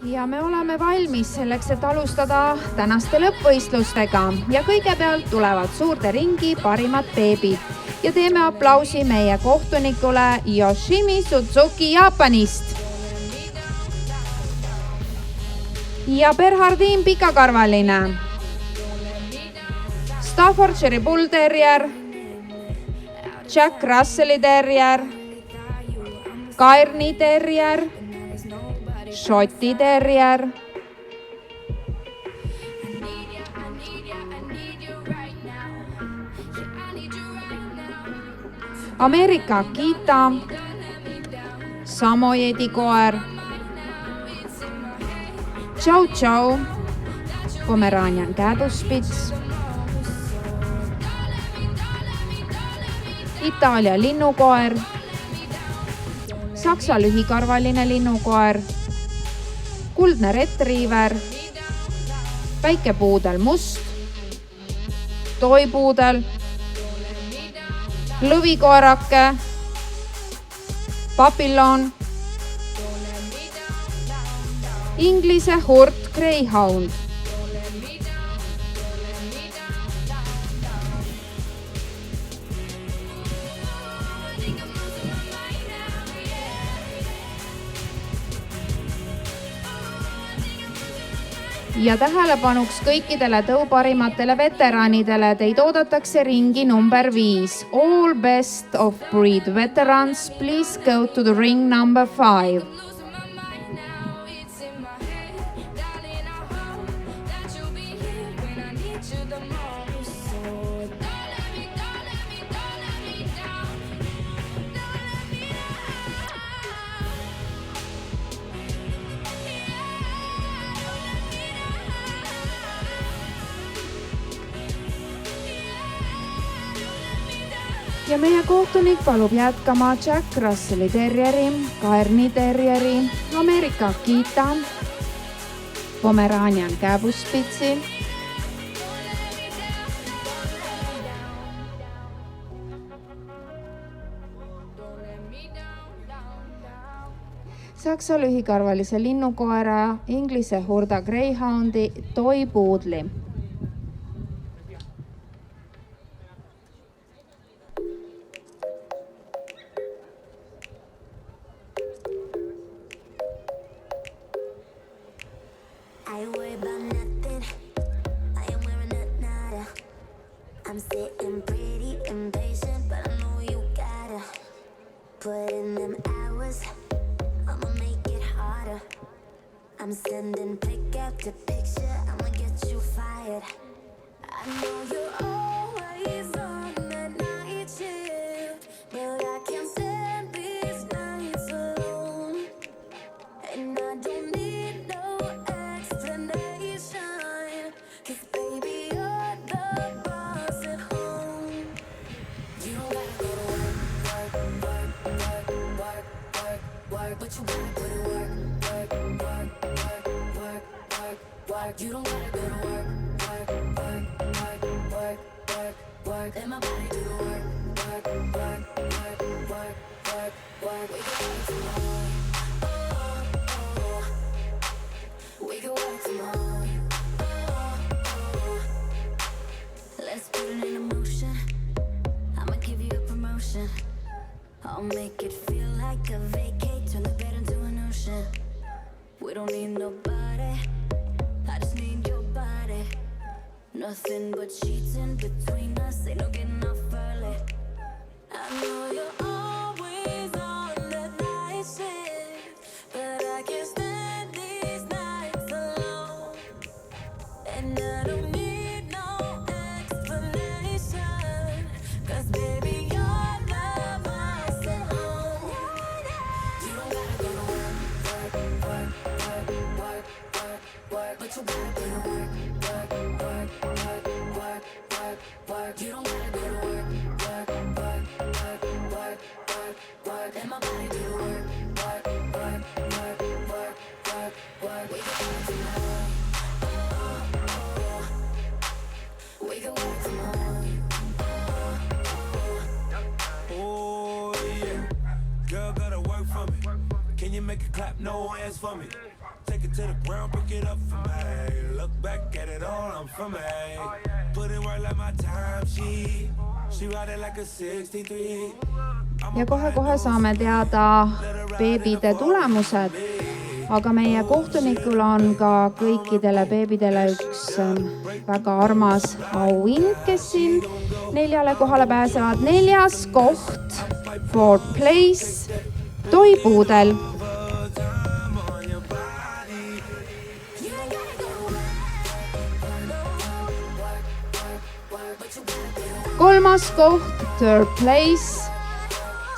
Ja me oleme valmis selleks, et alustada tänaste lõppvõistlustega ja kõigepealt tulevad suurde ringi parimad beebid ja teeme aplausi meie kohtunikule Yoshimi Suzuki Jaapanist. Ja Berhardin pikakarvaline, Staffordshire Bull Terrier, Jack Russelli Terrier, Cairni Terrier, Šoti Terrier, Ameerika Akita, Samoyedi koer, Chow Chow, Pomeranian kääbuspits, Itaalia linnukoer, Saksa lühikarvaline linnukoer, kuldne retriiver, väikepuudel must, toipuudel, lõvikoerake, papillon, Inglise hurt greyhound, ja tähelepanuks kõikidele tõu parimatele veteranidele, teid oodatakse ringi number 5. All best of breed veterans, please go to the ring number 5. Ja meie kohtunik palub jätkama Jack Russelli Terrieri, Cairni Terrieri, Ameerika Akita, Pomeranian kääbuspitsi, Saksa lühikarvalise linnukoera, Inglise hurda greyhoundi, toipuudli. I'm sitting pretty impatient, but I know you gotta put in them hours. I'ma make it harder. I'm sending pick after picture. I'ma get you fired. I know you're always on that night shift, but I can't stand these nights alone. And I don't need no explanation, 'cause baby you're the boss at home. You don't gotta go to work, work, work, work, work, work, work, but you gotta put in work, work, work, work, work, work, work. You don't gotta go to work, work, work, work, work, work, work. Let my body do the work, work, work, work, work, work, work. We can work from home. We can work from home. Let's put it in motion. I'ma give you a promotion. I'll make it feel like a vacate. Turn the bed into an ocean. We don't need nobody. I just need your body. Nothing but sheets in between us. Ain't no getting off early. I know you're always on the night shift, but I can't stand these nights alone. And I don't need no explanation, 'cause baby you're the boss at home. You don't gotta go to work, work, work, work, work, work, work, but you gotta put in work, work, work, work, work, work, work. You don't gotta go to work, work, work, work, work, work, work. Let my body do the work, work, work, work, work, work, work. We can work from home. We can work from home. Oh yeah, girl gotta work for me. Can you make it clap? No, hands for me. Take it to the ground, pick it up for me. Look back at it all, I'm for me. Put in work like my time, she ride it like a 63. Ja kohe saame teada beebide tulemused, aga meie kohtunikul on ka kõikidele beebidele üks väga armas auhind, kes siin 4 kohale pääsevad. 4. koht, 4th place, toipuudel. 3. koht, 3rd place,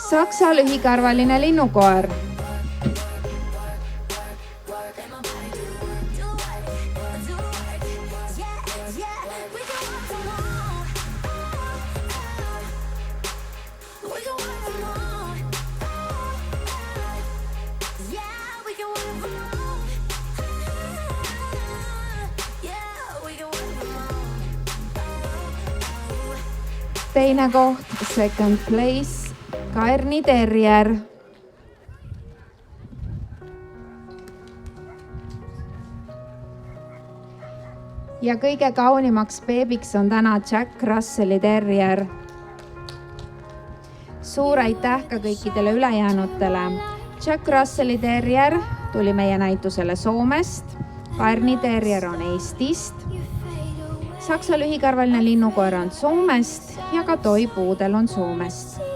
saksa lühikarvaline linnukoer. 2. koht, 2nd place, Cairni terrier. Ja kõige kaunimaks beebiks on täna Jack Russelli terrier. Suur aitäh ka kõikidele ülejäänutele. Jack Russelli terrier tuli meie näitusele Soomest, Cairni terrier on Eestist, saksa lühikarvaline linnukoer on Soomest ja ka toipuudel on Soomest.